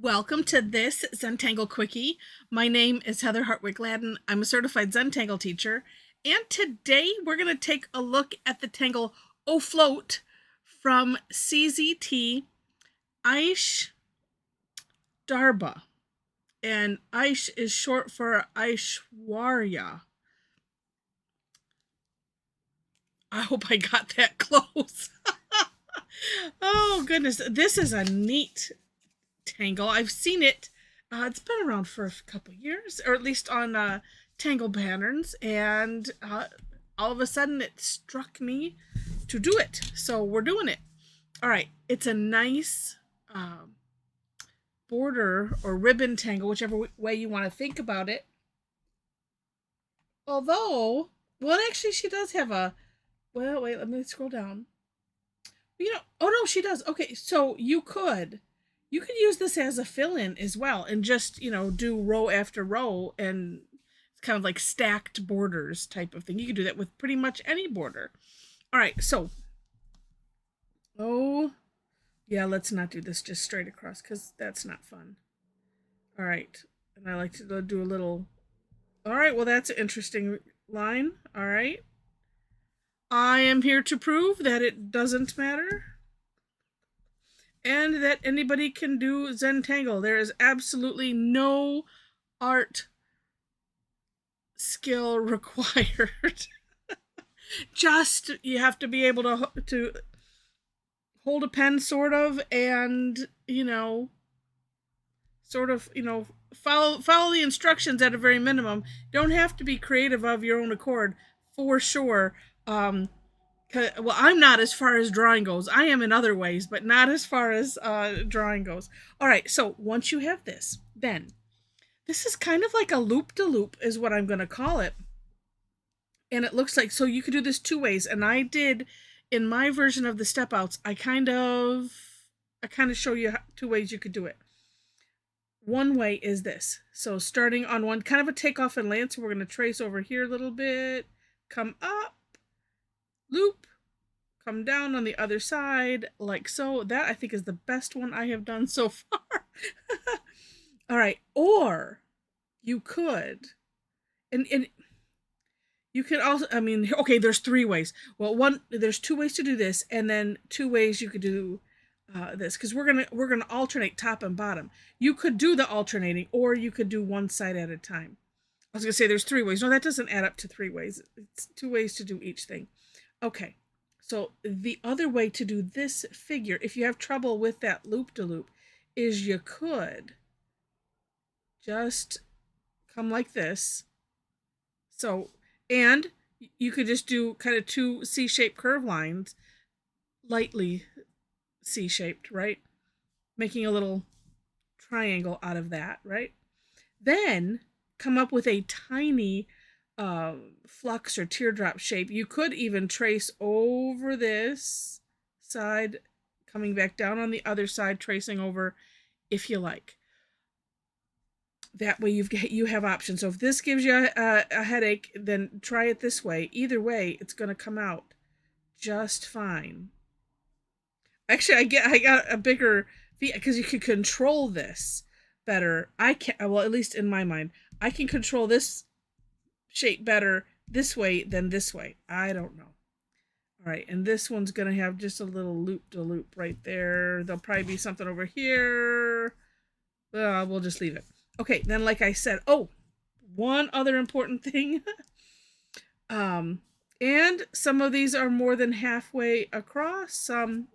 Welcome to this Zentangle Quickie. My name is Heather Hartwick Gladden. I'm a certified Zentangle teacher, and today we're going to take a look at the tangle O Float from CZT, Aish, Darbha. And Aish is short for Aishwarya. I hope I got that close. Oh goodness, this is a neat tangle. I've seen it. It's been around for a couple years, or at least on tangle patterns, and all of a sudden it struck me to do it. So we're doing it. All right. It's a nice border or ribbon tangle, whichever way you want to think about it. Although, well, actually, she does have a. Well, wait. Let me scroll down. Oh no, she does. Okay, so you could use this as a fill-in as well, and just do row after row, and it's kind of like stacked borders type of thing. You could do that with pretty much any border. All right, so oh yeah, let's not do this just straight across because that's not fun. All right, and I like to do a little. All right, well that's an interesting line. All right, I am here to prove that it doesn't matter and that anybody can do Zentangle. There is absolutely no art skill required. Just you have to be able to hold a pen, sort of, and follow the instructions at a very minimum. You don't have to be creative of your own accord, for sure. Well, I'm not as far as drawing goes. I am in other ways, but not as far as drawing goes. All right, so once you have this, then this is kind of like a loop-de-loop is what I'm going to call it. And it looks like, so you could do this two ways. And I did, in my version of the step outs, I kind of show you two ways you could do it. One way is this. So starting on one, kind of a takeoff and land. So we're going to trace over here a little bit, come up, loop, come down on the other side like so. That I think is the best one I have done so far. All right, or you could, and you could also, I mean, okay, there's three ways. Well, there's two ways to do this, and then two ways you could do this, because we're gonna alternate top and bottom. You could do the alternating, or you could do one side at a time. I was gonna say there's three ways. No, that doesn't add up to three ways. It's two ways to do each thing. Okay, so the other way to do this figure, if you have trouble with that loop-de-loop, is you could just come like this. So, and you could just do kind of two C-shaped curve lines, lightly C-shaped, right? Making a little triangle out of that, right? Then come up with a tiny flux or teardrop shape. You could even trace over this side, coming back down on the other side, tracing over if you like. That way you have options. So if this gives you a headache, then try it this way. Either way, it's going to come out just fine. Actually, I got a bigger feet because you can control this better. I can, well, at least in my mind, I can control this shape better this way than this way. I don't know. All right, and this one's gonna have just a little loop-de-loop right there. There'll probably be something over here. We'll just leave it. Okay, then like I said, oh, one other important thing. And some of these are more than halfway across. Some,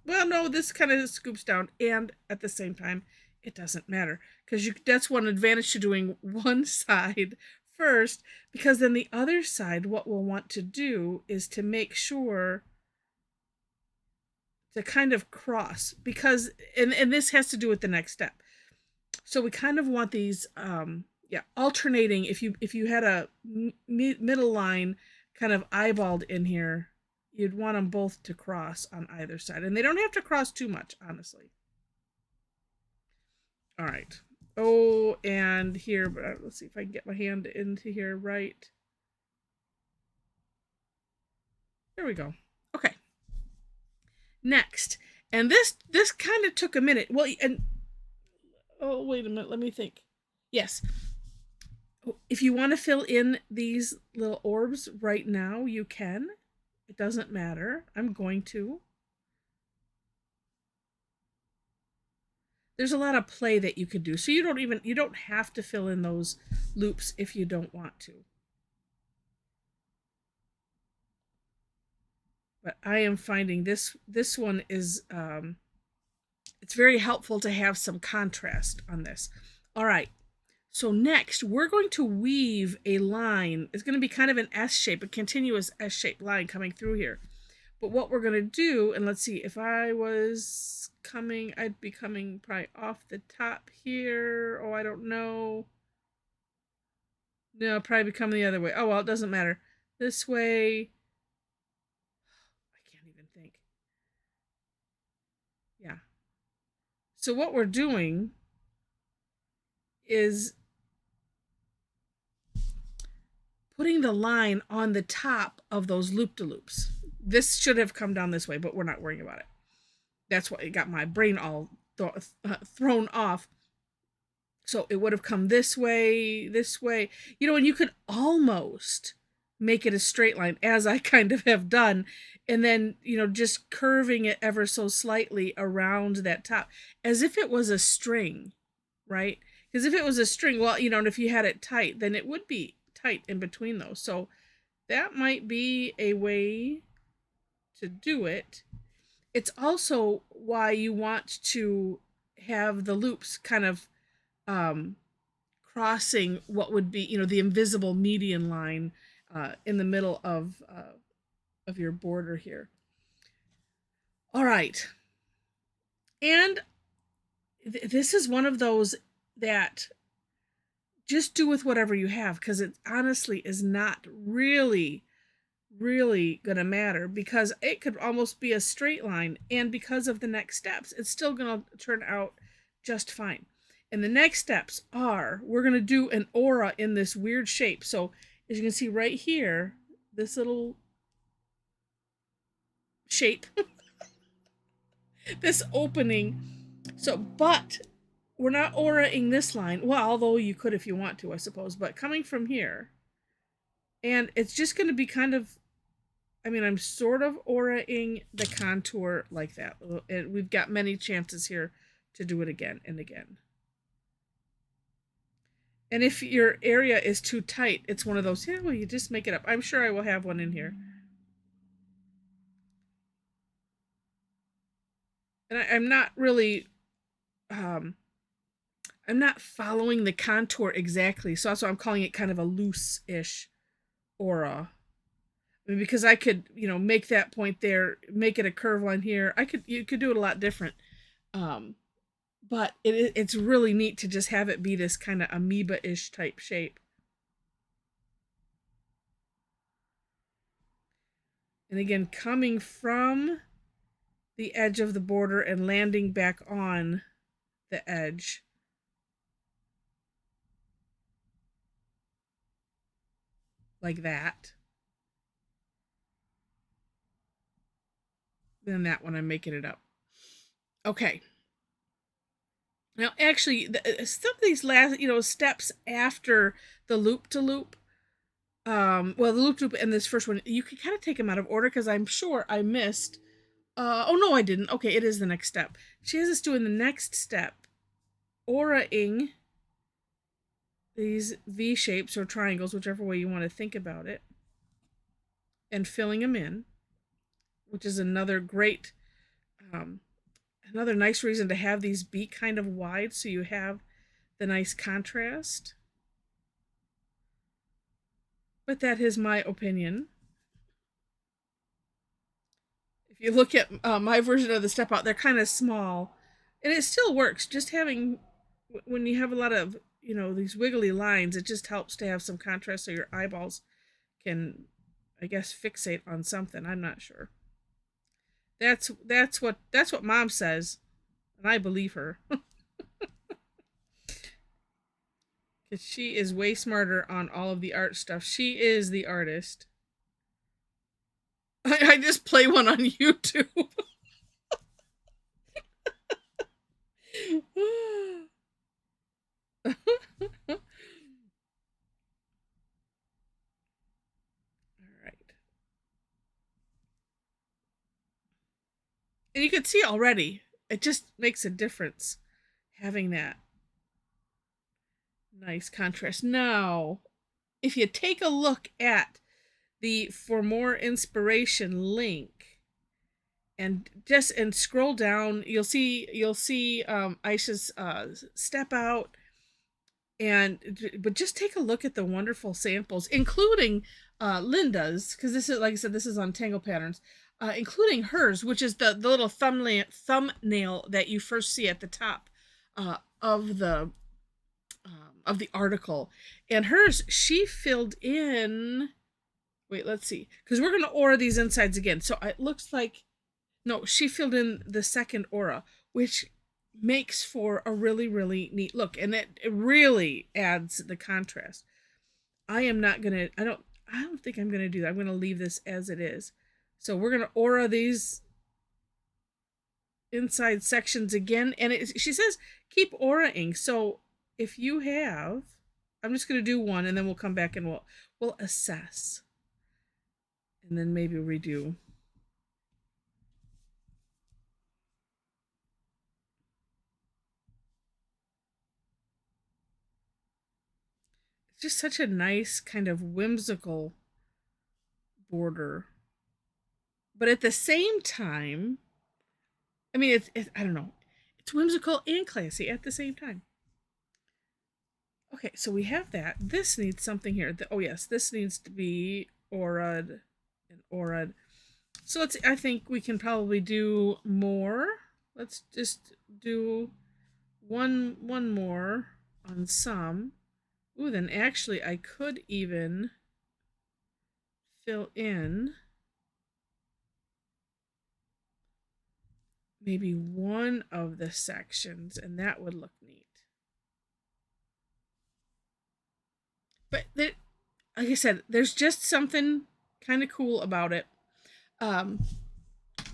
well, no, this kind of scoops down, and at the same time, it doesn't matter because that's one advantage to doing one side first, because then the other side, what we'll want to do is to make sure to kind of cross, because and this has to do with the next step. So we kind of want these alternating. If you had a middle line kind of eyeballed in here, you'd want them both to cross on either side, and they don't have to cross too much, honestly. All right. Oh, and here, but let's see if I can get my hand into here right. There we go. Okay. Next, and this kind of took a minute. Well, and Oh, wait a minute. Let me think. Yes. If you want to fill in these little orbs right now, you can. It doesn't matter. I'm going to. There's a lot of play that you could do. So you don't have to fill in those loops if you don't want to. But I am finding this one is it's very helpful to have some contrast on this. All right. So next, we're going to weave a line. It's going to be kind of an S shape, a continuous S-shaped line coming through here. But what we're going to do, and let's see, if I was coming, I'd be coming probably off the top here. Oh, I don't know. No, probably be coming the other way. Oh, well, it doesn't matter. This way. I can't even think. Yeah. So what we're doing is putting the line on the top of those loop-de-loops. This should have come down this way, but we're not worrying about it. That's why it got my brain all thrown off. So it would have come this way, and you could almost make it a straight line, as I kind of have done, and then, just curving it ever so slightly around that top, as if it was a string, right? Because if it was a string, well, and if you had it tight, then it would be tight in between those. So that might be a way to do it. It's also why you want to have the loops kind of crossing what would be, the invisible median line in the middle of your border here. All right. And this is one of those that just do with whatever you have, because it honestly is not really gonna matter, because it could almost be a straight line, and because of the next steps, it's still gonna turn out just fine. And the next steps are, we're gonna do an aura in this weird shape. So as you can see right here, this little shape, this opening. So, but we're not auraing this line. Well, although you could if you want to, I suppose, but coming from here, and it's just going to be kind of, I'm sort of auraing the contour like that. And we've got many chances here to do it again and again. And if your area is too tight, it's one of those, yeah, well, you just make it up. I'm sure I will have one in here. And I'm not really, I'm not following the contour exactly. So that's why I'm calling it kind of a loose-ish aura. Because I could, make that point there, make it a curve line here. You could do it a lot different. But it's really neat to just have it be this kind of amoeba-ish type shape. And again, coming from the edge of the border and landing back on the edge. Like that. Then that one, I'm making it up. Okay. Now, actually, some of these last, steps after the loop-to-loop, the loop-to-loop and this first one, you can kind of take them out of order, because I'm sure I missed, oh, no, I didn't. Okay, it is the next step. She has us doing the next step, auraing these V shapes or triangles, whichever way you want to think about it, and filling them in, which is another great, another nice reason to have these be kind of wide, so you have the nice contrast. But that is my opinion. If you look at my version of the step out, they're kind of small, and it still works. Just having, when you have a lot of, these wiggly lines, it just helps to have some contrast so your eyeballs can, I guess, fixate on something. I'm not sure. That's what Mom says, and I believe her. Because she is way smarter on all of the art stuff. She is the artist. I just play one on YouTube. All right. And you can see already, it just makes a difference having that nice contrast. Now, if you take a look at the For More Inspiration link and scroll down, you'll see Aisha's step out, but just take a look at the wonderful samples, including Linda's, because this is, like I said, this is on Tangle Patterns, including hers, which is the little thumbnail that you first see at the top of the article. And hers, she filled in. Wait, let's see, because we're gonna aura these insides again. So it looks like, no, she filled in the second aura, which makes for a really, really neat look, and it really adds the contrast. I don't think I'm gonna do that. I'm gonna leave this as it is. So we're gonna aura these inside sections again, and she says keep auraing. So if you have, I'm just gonna do one, and then we'll come back and we'll assess, and then maybe redo. It's just such a nice kind of whimsical border, but at the same time, I mean, I don't know, it's whimsical and classy at the same time. Okay, so we have that. This needs something here. Oh yes, this needs to be aura'd and aura'd. So I think we can probably do more. Let's just do one more on some. Ooh, then actually I could even fill in maybe one of the sections, and that would look neat. But like I said, there's just something kind of cool about it. Let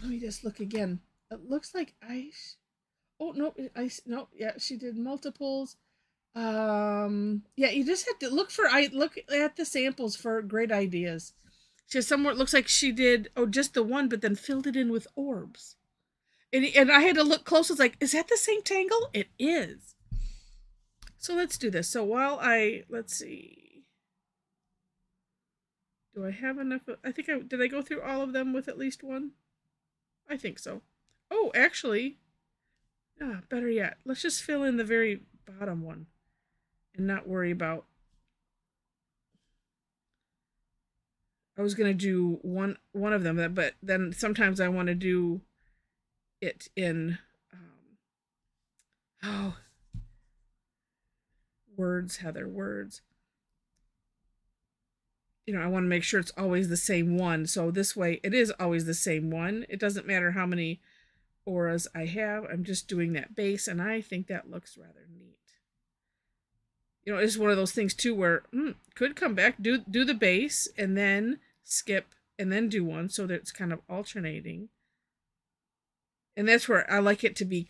me just look again. It looks like Aish. Oh no, Aish. No, yeah, she did multiples. Yeah, you just have to look at the samples for great ideas. She has somewhere, it looks like she did just the one, but then filled it in with orbs. And I had to look close. It's like, is that the same tangle? It is. So let's do this. So let's see. Do I have enough? I think did I go through all of them with at least one? I think so. Oh, actually, better yet. Let's just fill in the very bottom one and not worry about. I was gonna do one of them, but then sometimes I want to do it in words, Heather, words. I want to make sure it's always the same one. So this way it is always the same one. It doesn't matter how many auras I have. I'm just doing that base, and I think that looks rather neat. It's one of those things too where could come back, do the base, and then skip, and then do one, so that it's kind of alternating. And that's where I like it to be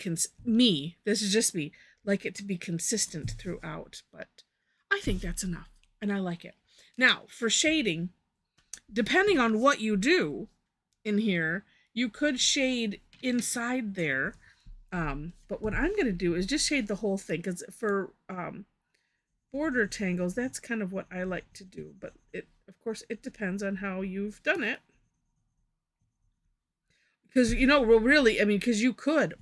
this is just me, like it to be consistent throughout, but I think that's enough, and I like it. Now, for shading, depending on what you do in here, you could shade inside there, but what I'm going to do is just shade the whole thing, because for border tangles, that's kind of what I like to do, but of course it depends on how you've done it. Because, really, I mean, because you could,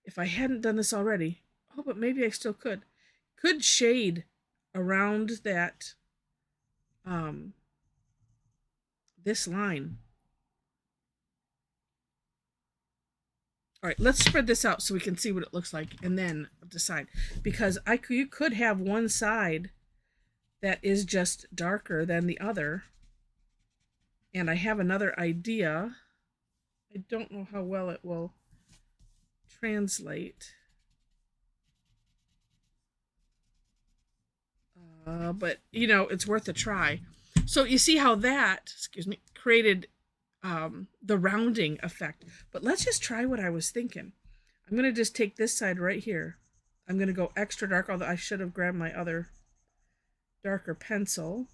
if I hadn't done this already, but maybe I still could shade around that, this line. All right, let's spread this out so we can see what it looks like and then decide. Because you could have one side that is just darker than the other. And I have another idea. I don't know how well it will translate. But, it's worth a try. So you see how that, created the rounding effect. But let's just try what I was thinking. I'm going to just take this side right here. I'm going to go extra dark, although I should have grabbed my other darker pencil,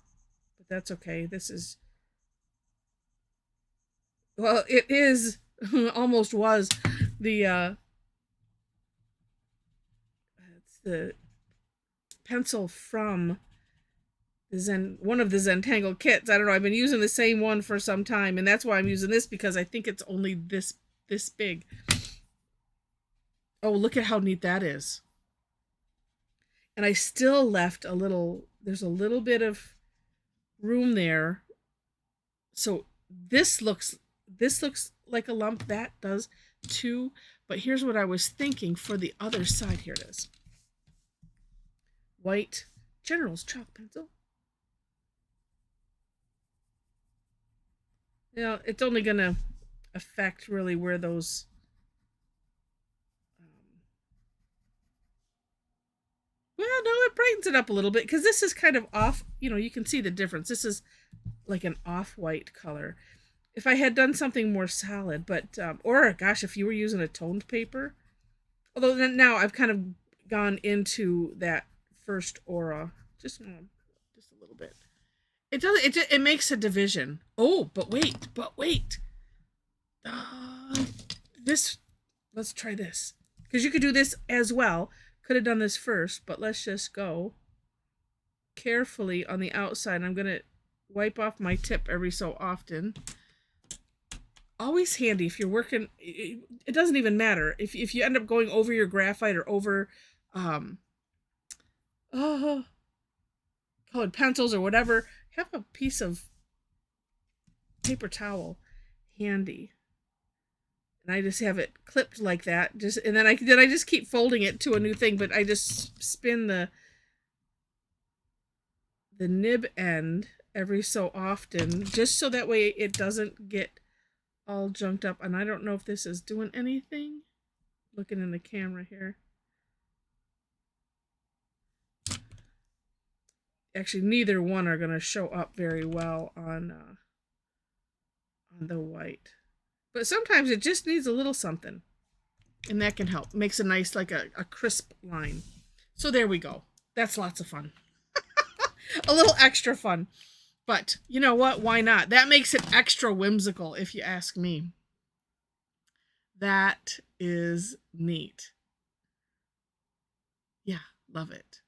but that's okay. This is, well, it is, almost was the, it's the pencil from one of the Zentangle kits. I don't know, I've been using the same one for some time, and that's why I'm using this, because I think it's only this big. Oh, look at how neat that is. And I still left a little, there's a little bit of room there. So this looks like a lump. That does too. But here's what I was thinking for the other side. Here it is. White General's chalk pencil. You know, it's only going to affect really where those well, no, it brightens it up a little bit, because this is kind of off. You know, you can see the difference. This is like an off-white color. If I had done something more solid, but or gosh, if you were using a toned paper, although now I've kind of gone into that first aura, just a little bit. It does. It makes a division. Oh, but wait. This. Let's try this, because you could do this as well. Could have done this first, but let's just go carefully on the outside. I'm going to wipe off my tip every so often. Always handy if you're working. It doesn't even matter. If you end up going over your graphite or over colored pencils or whatever, have a piece of paper towel handy. And I just have it clipped like that. And then I just keep folding it to a new thing, but I just spin the nib end every so often, just so that way it doesn't get all junked up. And I don't know if this is doing anything. Looking in the camera here. Actually, neither one are going to show up very well on the white. But sometimes it just needs a little something, and that can help. Makes a nice, like a crisp line. So there we go. That's lots of fun. A little extra fun. But you know what? Why not? That makes it extra whimsical, if you ask me. That is neat. Yeah, love it.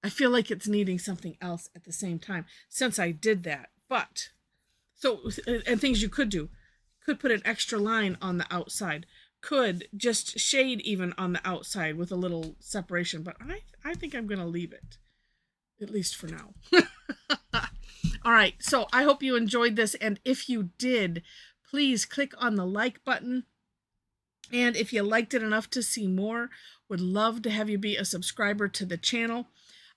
I feel like it's needing something else at the same time since I did that. But, so, and things you could do. Could put an extra line on the outside. Could just shade even on the outside with a little separation. But I think I'm going to leave it. At least for now. All right. So I hope you enjoyed this. And if you did, please click on the like button. And if you liked it enough to see more, would love to have you be a subscriber to the channel.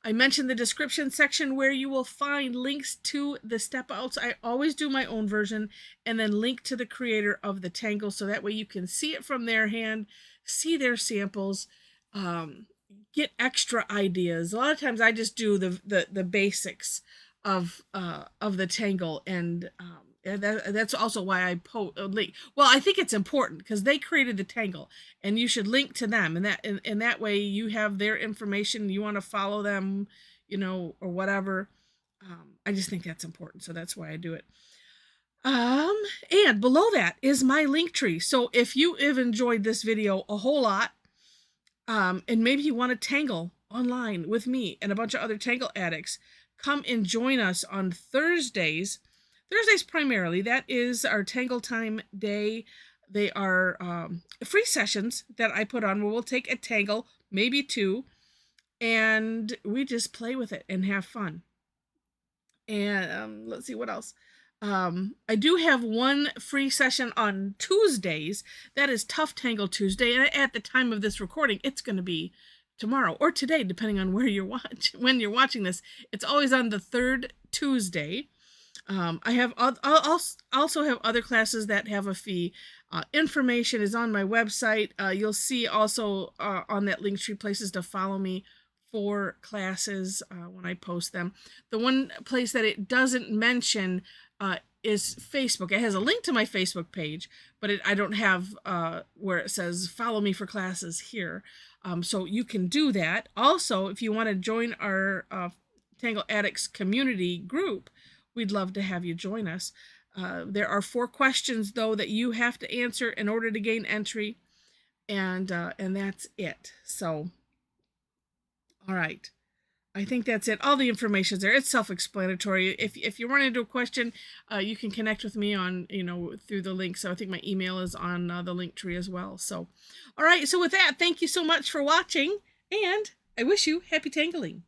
I mentioned the description section where you will find links to the step outs. I always do my own version, and then link to the creator of the tangle, so that way you can see it from their hand, see their samples, get extra ideas. A lot of times I just do the basics of the tangle, and that's also why I link. Well, I think it's important because they created the tangle, and you should link to them, and that way you have their information. You want to follow them, you know, or whatever. I just think that's important, so that's why I do it. And below that is my link tree. So if you have enjoyed this video a whole lot, and maybe you want to tangle online with me and a bunch of other tangle addicts, come and join us on Thursdays primarily. That is our Tangle Time day. They are free sessions that I put on where we'll take a tangle, maybe two, and we just play with it and have fun. And let's see what else. I do have one free session on Tuesdays. That is Tough Tangle Tuesday. And at the time of this recording, it's going to be tomorrow or today, depending on when you're watching this. It's always on the third Tuesday. I'll also have other classes that have a fee. Information is on my website. You'll see also on that link tree places to follow me for classes when I post them. The one place that it doesn't mention is Facebook. It has a link to my Facebook page, but I don't have where it says follow me for classes here. So you can do that. Also, if you want to join our Tangle Addicts community group, we'd love to have you join us. There are 4 questions, though, that you have to answer in order to gain entry, and that's it. So, all right. I think that's it. All the information's there. It's self-explanatory. If you run into a question, you can connect with me on, through the link. So I think my email is on the link tree as well. So, all right. So with that, thank you so much for watching, and I wish you happy tangling.